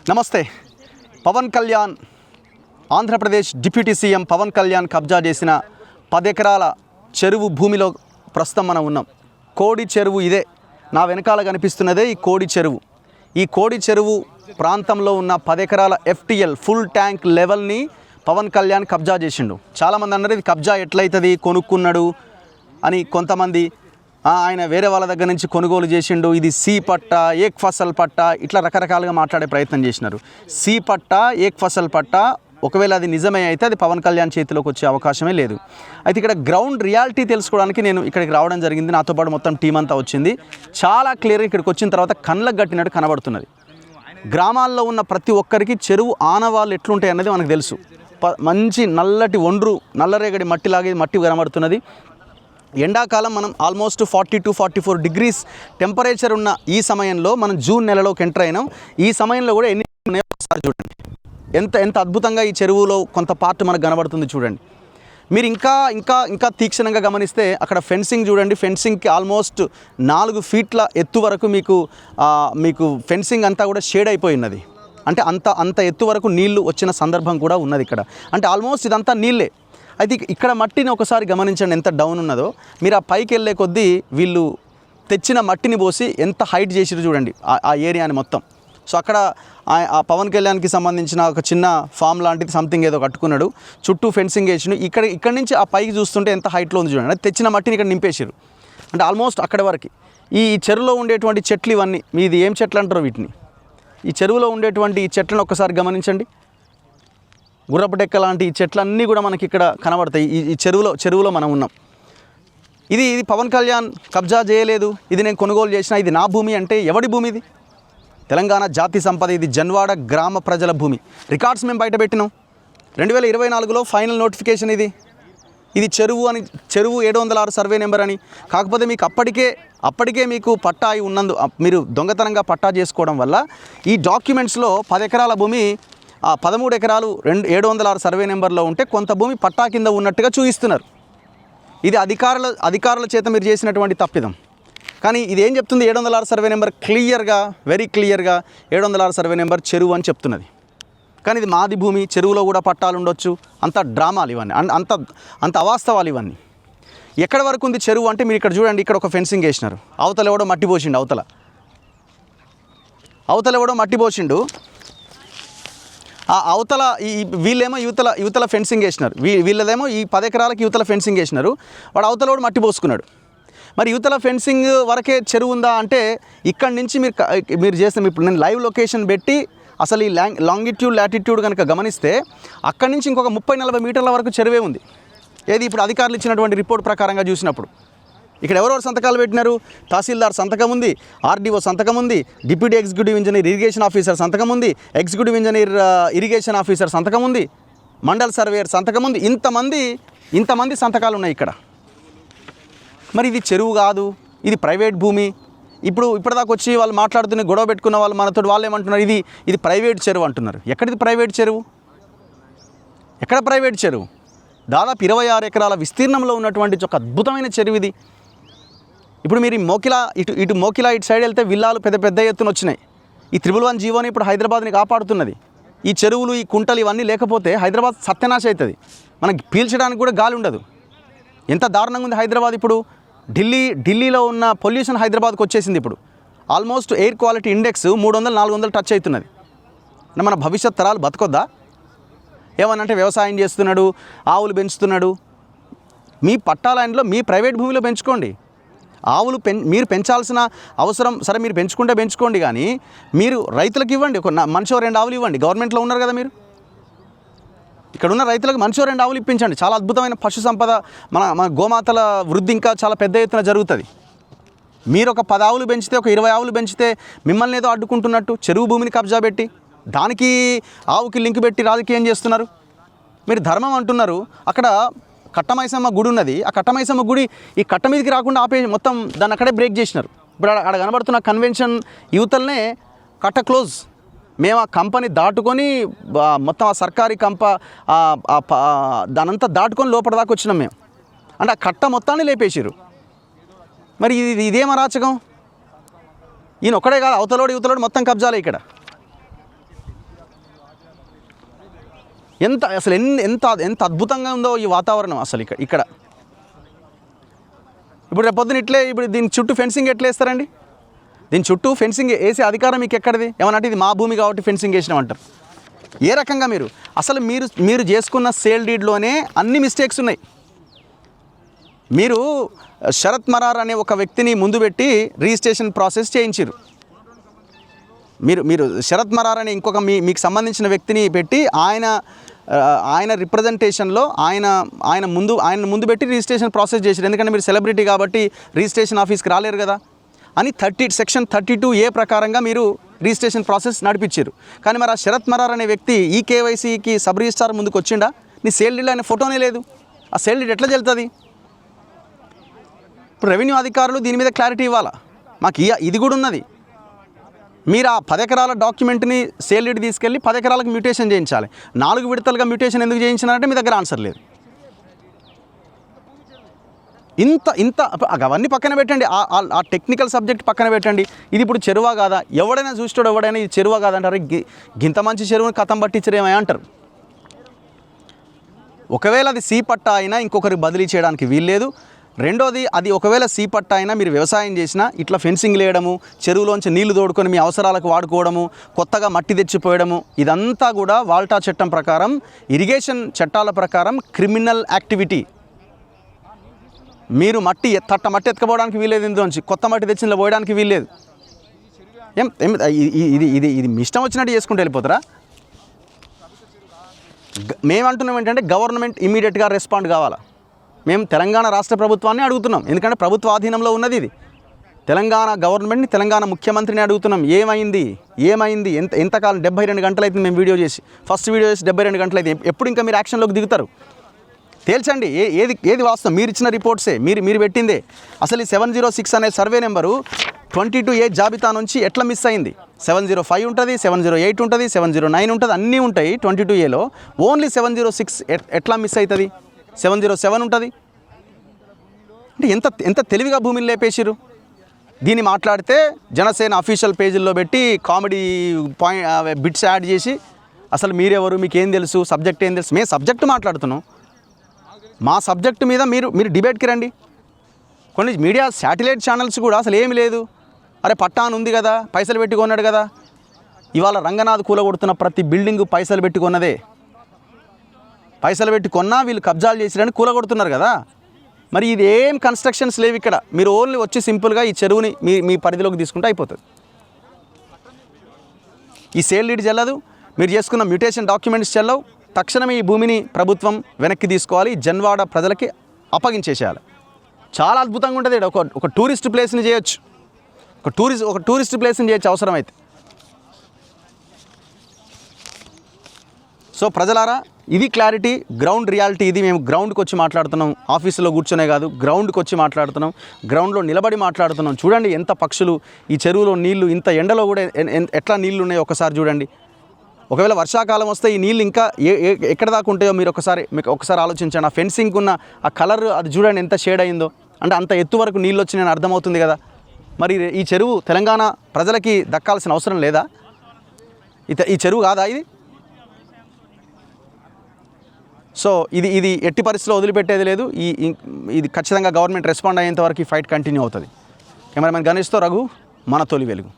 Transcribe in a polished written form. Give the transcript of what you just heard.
నమస్తే. Pawan Kalyan Andhra Pradesh deputy CM Pawan Kalyan కబ్జా చేసిన 10 ఎకరాల చెరువు భూమిలో ప్రస్తుతం మనం ఉన్నాం. కోడి చెరువు ఇదే, నా వెనకాల కనిపిస్తున్నదే ఈ కోడి చెరువు. ఈ కోడి చెరువు ప్రాంతంలో ఉన్న 10 ఎకరాల FTL ఫుల్ ట్యాంక్ లెవెల్ని పవన్ కళ్యాణ్ కబ్జా చేసిండు. చాలామంది అన్నారు ఇది కబ్జా ఎట్లయితుంది, కొనుక్కున్నాడు అని. కొంతమంది ఆయన వేరే వాళ్ళ దగ్గర నుంచి కొనుగోలు చేసిండు, ఇది సి పట్టా, ఏక్ ఫసల్ పట్టా, ఇట్లా రకరకాలుగా మాట్లాడే ప్రయత్నం చేసినారు. సి పట్టా, ఏక్ ఫసల్ పట్టా ఒకవేళ అది నిజమే అయితే అది పవన్ కళ్యాణ్ చేతిలోకి వచ్చే అవకాశమే లేదు. అయితే ఇక్కడ గ్రౌండ్ రియాలిటీ తెలుసుకోవడానికి నేను ఇక్కడికి రావడం జరిగింది. నాతో పాటు మొత్తం టీం అంతా వచ్చింది. చాలా క్లియర్గా ఇక్కడికి వచ్చిన తర్వాత కళ్ళకు గట్టినట్టు కనబడుతున్నది. గ్రామాల్లో ఉన్న ప్రతి ఒక్కరికి చెరువు ఆనవాళ్ళు ఎట్లుంటాయి అన్నది మనకు తెలుసు. మంచి నల్లటి ఒండ్రు నల్లరేగడి మట్టిలాగే మట్టి కనబడుతున్నది. ఎండాకాలం మనం ఆల్మోస్ట్ 40-44 డిగ్రీస్ టెంపరేచర్ ఉన్న ఈ సమయంలో మనం జూన్ నెలలోకి ఎంటర్ అయినాం. ఈ సమయంలో కూడా ఎన్ని ఉన్నాయో ఒకసారి చూడండి. ఎంత అద్భుతంగా ఈ చెరువులో కొంత పార్ట్ మనకు కనబడుతుంది చూడండి. మీరు ఇంకా తీక్షణంగా గమనిస్తే అక్కడ ఫెన్సింగ్ చూడండి. ఫెన్సింగ్కి ఆల్మోస్ట్ 4 ఫీట్ల ఎత్తు వరకు మీకు ఫెన్సింగ్ అంతా కూడా షేడ్ అయిపోయినది. అంటే అంత ఎత్తు వరకు నీళ్లు వచ్చిన సందర్భం కూడా ఉన్నది ఇక్కడ. అంటే ఆల్మోస్ట్ ఇదంతా నీళ్ళే. అయితే ఇక్కడ మట్టిని ఒకసారి గమనించండి ఎంత డౌన్ ఉన్నదో. మీరు ఆ పైకి వెళ్ళే కొద్దీ వీళ్ళు తెచ్చిన మట్టిని పోసి ఎంత హైట్ చేసిరు చూడండి ఆ ఏరియాని మొత్తం. సో అక్కడ ఆ పవన్ కళ్యాణ్కి సంబంధించిన ఒక చిన్న ఫామ్ లాంటిది సంథింగ్ ఏదో కట్టుకున్నాడు, చుట్టూ ఫెన్సింగ్ వేసిండు. ఇక్కడ నుంచి ఆ పైకి చూస్తుంటే ఎంత హైట్లో ఉంది చూడండి. తెచ్చిన మట్టిని ఇక్కడ నింపేసారు. అంటే ఆల్మోస్ట్ అక్కడి వరకు ఈ చెరువులో ఉండేటువంటి చెట్లు ఇవన్నీ మీది ఏం చెట్లు అంటారు వీటిని? ఈ చెరువులో ఉండేటువంటి ఈ చెట్లను ఒకసారి గమనించండి. గుర్రపటెక్క లాంటి ఈ చెట్లన్నీ కూడా మనకి ఇక్కడ కనబడతాయి. ఈ చెరువులో మనం ఉన్నాం. ఇది పవన్ కళ్యాణ్ కబ్జా చేయలేదు, ఇది నేను కొనుగోలు చేసిన, ఇది నా భూమి అంటే ఎవడి భూమి? ఇది తెలంగాణ జాతి సంపద. ఇది జన్వాడ గ్రామ ప్రజల భూమి. రికార్డ్స్ మేము బయటపెట్టినాం 2024లో ఫైనల్ నోటిఫికేషన్. ఇది చెరువు 706 సర్వే నెంబర్ అని. కాకపోతే మీకు అప్పటికే మీకు పట్టా అయి ఉన్నందు మీరు దొంగతనంగా పట్టా చేసుకోవడం వల్ల ఈ డాక్యుమెంట్స్లో 10 ఎకరాల భూమి 13 ఎకరాలు 706 సర్వే నెంబర్లో ఉంటే కొంత భూమి పట్టా కింద ఉన్నట్టుగా చూపిస్తున్నారు. ఇది అధికారుల చేత మీరు చేసినటువంటి తప్పిదం. కానీ ఇది ఏం చెప్తుంది? 706 సర్వే నెంబర్ వెరీ క్లియర్గా 706 సర్వే నెంబర్ చెరువు అని చెప్తున్నది. కానీ ఇది మాది భూమి, చెరువులో కూడా పట్టాలు ఉండొచ్చు. అంత డ్రామాలు ఇవన్నీ, అంత అవాస్తవాలు ఇవన్నీ. ఎక్కడి వరకు ఉంది చెరువు అంటే మీరు ఇక్కడ చూడండి. ఇక్కడ ఒక ఫెన్సింగ్ వేసినారు. అవతల ఎవడో మట్టి పోసిండు. అవతల ఎవడో మట్టి పోసిండు. ఆ అవతల వీళ్ళేమో యువతల ఫెన్సింగ్ వేసినారు. వీళ్ళదేమో ఈ 10 ఎకరాలకి యువతల ఫెన్సింగ్ వేసినారు. వాడు అవతల కూడా మట్టి పోసుకున్నాడు. మరి యువతల ఫెన్సింగ్ వరకే చెరువు ఉందా అంటే ఇక్కడి నుంచి మీరు చేస్తాం. ఇప్పుడు నేను లైవ్ లొకేషన్ పెట్టి అసలు ఈ లాంగిట్యూడ్ లాటిట్యూడ్ కనుక గమనిస్తే అక్కడి నుంచి ఇంకొక 30-40 మీటర్ల వరకు చెరువే ఉంది. ఏది ఇప్పుడు అధికారులు ఇచ్చినటువంటి రిపోర్ట్ ప్రకారంగా చూసినప్పుడు ఇక్కడ ఎవరెవరు సంతకాలు పెట్టినారు? తహసీల్దార్ సంతకం ఉంది, RDO సంతకం ఉంది, deputy executive engineer irrigation officer సంతకం ఉంది, ఎగ్జిక్యూటివ్ ఇంజనీర్ ఇరిగేషన్ ఆఫీసర్ సంతకం ఉంది, మండల్ సర్వేయర్ సంతకం ఉంది. ఇంతమంది సంతకాలు ఉన్నాయి ఇక్కడ. మరి ఇది చెరువు కాదు, ఇది ప్రైవేట్ భూమి. ఇప్పటిదాకా వచ్చి వాళ్ళు మాట్లాడుతున్న గొడవ పెట్టుకున్న వాళ్ళు వాళ్ళు ఏమంటున్నారు? ఇది ప్రైవేట్ చెరువు అంటున్నారు. ఎక్కడిది ప్రైవేట్ చెరువు? ఎక్కడ ప్రైవేట్ చెరువు? దాదాపు 26 ఎకరాల విస్తీర్ణంలో ఉన్నటువంటి ఒక అద్భుతమైన చెరువు ఇది. ఇప్పుడు మీరు ఇటు మోకిలా ఇటు సైడ్ వెళ్తే విల్లాలు పెద్ద ఎత్తున వచ్చినాయి. ఈ 111 జీవోని ఇప్పుడు హైదరాబాద్ని కాపాడుతున్నది. ఈ చెరువులు, ఈ కుంటలు ఇవన్నీ లేకపోతే హైదరాబాద్ సత్యనాశ అవుతుంది. మనకి పీల్చడానికి కూడా గాలి ఉండదు. ఎంత దారుణంగా ఉంది హైదరాబాద్. ఇప్పుడు ఢిల్లీలో ఉన్న పొల్యూషన్ హైదరాబాద్కి వచ్చేసింది. ఇప్పుడు almost air quality index 300-400 touch అవుతున్నది. మన భవిష్యత్ తరాలు బతకొద్దా? ఏమనంటే వ్యవసాయం చేస్తున్నాడు, ఆవులు పెంచుతున్నాడు. మీ పట్టా ల్యాండ్లో మీ ప్రైవేట్ భూమిలో పెంచుకోండి. ఆవులు మీరు పెంచాల్సిన అవసరం సరే, మీరు పెంచుకోండి. కానీ మీరు రైతులకు ఇవ్వండి. ఒక మనిషో 2 ఆవులు ఇవ్వండి. గవర్నమెంట్లో ఉన్నారు కదా మీరు. ఇక్కడ ఉన్న రైతులకు మనిషో 2 ఆవులు ఇప్పించండి. చాలా అద్భుతమైన పశు సంపద, మన గోమాతల వృద్ధి ఇంకా చాలా పెద్ద ఎత్తున జరుగుతుంది. మీరు ఒక 10 ఆవులు పెంచితే, ఒక 20 ఆవులు పెంచితే మిమ్మల్ని ఏదో అడ్డుకుంటున్నట్టు చెరువు భూమిని కబ్జా పెట్టి దానికి ఆవుకి లింక్ పెట్టి రాజకీయం చేస్తున్నారు. మీరు ధర్మం అంటున్నారు. అక్కడ కట్టమైసమ్మ గుడి ఉన్నది. ఆ కట్టమైసమ్మ గుడి ఈ కట్ట మీదకి రాకుండా మొత్తం దాన్ని అక్కడే బ్రేక్ చేసినారు. ఇప్పుడు అక్కడ కనబడుతున్న కన్వెన్షన్ యువతలనే కట్ట క్లోజ్. మేము ఆ కంపెనీ దాటుకొని మొత్తం ఆ సర్కారీ దానంతా దాటుకొని లోపల దాకా వచ్చినాం మేము. అంటే ఆ కట్ట మొత్తాన్ని లేపేసారు. మరి ఇదేం అరాచకం? ఈయన ఒక్కడే కాదు, అవతలోడు యువతలోడు మొత్తం కబ్జాలే ఇక్కడ. ఎంత అసలు ఎంత ఎంత అద్భుతంగా ఉందో ఈ వాతావరణం అసలు ఇక్కడ ఇప్పుడు రేపు పొద్దున ఇట్లే ఇప్పుడు దీని చుట్టూ ఫెన్సింగ్ ఎట్లా వేస్తారండి? దీని చుట్టూ ఫెన్సింగ్ వేసే అధికారం మీకు ఎక్కడిది? ఏమనంటే ఇది మా భూమి కాబట్టి ఫెన్సింగ్ వేసినామంటారు. ఏ రకంగా అసలు మీరు చేసుకున్న సేల్ డీడ్లోనే అన్ని మిస్టేక్స్ ఉన్నాయి. మీరు శరత్ మరార్ అనే ఒక వ్యక్తిని ముందు పెట్టి రిజిస్ట్రేషన్ ప్రాసెస్ చేయించారు. మీరు శరత్ మరార్ అనే ఇంకొక మీకు సంబంధించిన వ్యక్తిని పెట్టి ఆయన రిప్రజెంటేషన్లో ఆయన ముందు పెట్టి రిజిస్ట్రేషన్ ప్రాసెస్ చేశారు. ఎందుకంటే మీరు సెలబ్రిటీ కాబట్టి రిజిస్ట్రేషన్ ఆఫీస్కి రాలేరు కదా అని సెక్షన్ 32A ప్రకారంగా మీరు రిజిస్ట్రేషన్ ప్రాసెస్ నడిపించారు. కానీ మరి ఆ శరత్ మరార్ అనే వ్యక్తి ఈ కేవైసీకి సబ్ రిజిస్ట్రార్ ముందుకు వచ్చిండా? నీ సేల్ డీడ్ అనే ఫోటోనే లేదు. ఆ సేల్ డీడ్ ఎట్లా చెల్తుంది? ఇప్పుడు రెవెన్యూ అధికారులు దీని మీద క్లారిటీ ఇవ్వాలా. మాకు ఇది కూడా ఉన్నది. మీరు ఆ 10 ఎకరాల డాక్యుమెంట్ని సేల్ డీడ్ తీసుకెళ్ళి 10 ఎకరాలకు మ్యూటేషన్ చేయించాలి. 4 విడతలుగా మ్యూటేషన్ ఎందుకు చేయించినారంటే మీ దగ్గర ఆన్సర్ లేదు. ఇంత అవన్నీ పక్కన పెట్టండి, ఆ టెక్నికల్ సబ్జెక్ట్ పక్కన పెట్టండి. ఇది ఇప్పుడు చెరువా కాదా? ఎవడైనా చూస్తాడు, ఎవడైనా ఇది చెరువా కాదంటారు. గింత మంచి చెరువుని కథం పట్టించరేమో అంటారు. ఒకవేళ అది సీ పట్టా అయినా ఇంకొకరికి బదిలీ చేయడానికి వీల్లేదు. రెండోది, అది ఒకవేళ సీ పట్టా అయినా మీరు వ్యవసాయం చేసినా ఇట్లా ఫెన్సింగ్ లేయడము, చెరువులోంచి నీళ్లు తోడుకొని మీ అవసరాలకు వాడుకోవడము, కొత్తగా మట్టి తెచ్చిపోయడము, ఇదంతా కూడా వాల్టా చట్టం ప్రకారం, ఇరిగేషన్ చట్టాల ప్రకారం క్రిమినల్ యాక్టివిటీ. మీరు మట్టి ఎత్తుకపోవడానికి వీల్లేదు, ఇందులోంచి కొత్త మట్టి తెచ్చి పోయడానికి వీల్లేదు. ఇది మీ ఇష్టం వచ్చినట్టు చేసుకుంటూ వెళ్ళిపోతారా? మేమంటున్నాం ఏంటంటే గవర్నమెంట్ ఇమీడియట్గా రెస్పాండ్ కావాలా. మేము తెలంగాణ రాష్ట్ర ప్రభుత్వాన్ని అడుగుతున్నాం, ఎందుకంటే ప్రభుత్వ ఆధీనంలో ఉన్నది ఇది. తెలంగాణ గవర్నమెంట్ని, తెలంగాణ ముఖ్యమంత్రిని అడుగుతున్నాం. ఏమైంది ఎంతకాలం? 72 గంటలు అయితే మేము వీడియో చేసి, ఫస్ట్ వీడియో చేసి 72 గంటలు అయితే. ఎప్పుడు ఇంకా మీరు యాక్షన్లోకి దిగుతారు? తేల్చండి. ఏది వాస్తవం? మీరు ఇచ్చిన రిపోర్ట్సే, మీరు పెట్టిందే. అసలు ఈ 706 అనే సర్వే నెంబరు 22A జాబితా నుంచి ఎట్లా మిస్ అయింది? 705 ఉంటుంది, 708 ఉంటుంది, 709 ఉంటుంది, అన్నీ ఉంటాయి 22Aలో. ఓన్లీ 706 ఎట్లా మిస్ అవుతుంది? 707 ఉంటుంది. అంటే ఎంత తెలివిగా భూమిని లేపేసిరు. దీన్ని మాట్లాడితే జనసేన అఫీషియల్ పేజీల్లో పెట్టి కామెడీ బిట్స్ యాడ్ చేసి అసలు మీరెవరు, మీకేం తెలుసు, సబ్జెక్ట్ ఏం తెలుసు? మేము సబ్జెక్టు మాట్లాడుతున్నాం. మా సబ్జెక్టు మీద మీరు డిబేట్కి రండి. కొన్ని మీడియా శాటిలైట్ ఛానల్స్ కూడా అసలు ఏమి లేదు, అరే పట్టాను ఉంది కదా, పైసలు పెట్టి కొన్నాడు కదా. ఇవాళ రంగనాథ్ కూలగొడుతున్న ప్రతి బిల్డింగు పైసలు పెట్టి కొన్నదే. పైసలు పెట్టి కొన్నా వీళ్ళు కబ్జాలు చేసిరని కూలగొడుతున్నారు కదా. మరి ఇది ఏం కన్స్ట్రక్షన్స్ లేవు ఇక్కడ. మీరు ఓన్లీ వచ్చి సింపుల్గా ఈ చెరువుని మీ పరిధిలోకి తీసుకుంటే అయిపోతుంది. ఈ సేల్ డీడ్ చెల్లదు, మీరు చేసుకున్న మ్యూటేషన్ డాక్యుమెంట్స్ చెల్లవు. తక్షణమే ఈ భూమిని ప్రభుత్వం వెనక్కి తీసుకోవాలి, జన్వాడ ప్రజలకి అప్పగించేసేయాలి. చాలా అద్భుతంగా ఉంటుంది. ఒక టూరిస్ట్ ప్లేస్ని చేయొచ్చు, ఒక టూరిస్ట్ ప్లేస్ని చేయొచ్చు అవసరమైతే. సో ప్రజలారా, ఇది క్లారిటీ, గ్రౌండ్ రియాలిటీ. ఇది మేము గ్రౌండ్కి వచ్చి మాట్లాడుతున్నాం, ఆఫీసులో కూర్చొనే కాదు, గ్రౌండ్కి వచ్చి మాట్లాడుతున్నాం, గ్రౌండ్లో నిలబడి మాట్లాడుతున్నాం. చూడండి ఎంత పక్షులు, ఈ చెరువులో నీళ్లు, ఇంత ఎండలో కూడా ఎట్లా నీళ్లు ఉన్నాయో ఒకసారి చూడండి. ఒకవేళ వర్షాకాలం వస్తే ఈ నీళ్ళు ఇంకా ఎక్కడ దాకా ఉంటాయో మీకు ఒకసారి ఆలోచించండి. ఆ ఫెన్సింగ్ ఉన్న ఆ కలర్ అది చూడండి ఎంత షేడ్ అయిందో. అంటే అంత ఎత్తు వరకు నీళ్ళు వచ్చి నేను అర్థమవుతుంది కదా. మరి ఈ చెరువు తెలంగాణ ప్రజలకి దక్కాల్సిన అవసరం లేదా? ఈ చెరువు కాదా ఇది? సో ఇది ఎట్టి పరిస్థితిలో వదిలిపెట్టేది లేదు. ఇది ఖచ్చితంగా గవర్నమెంట్ రెస్పాండ్ అయ్యేంత వరకు ఈ ఫైట్ కంటిన్యూ అవుతుంది. కెమెరామెన్ గణేష్తో రఘు, మన తొలి వెలుగు.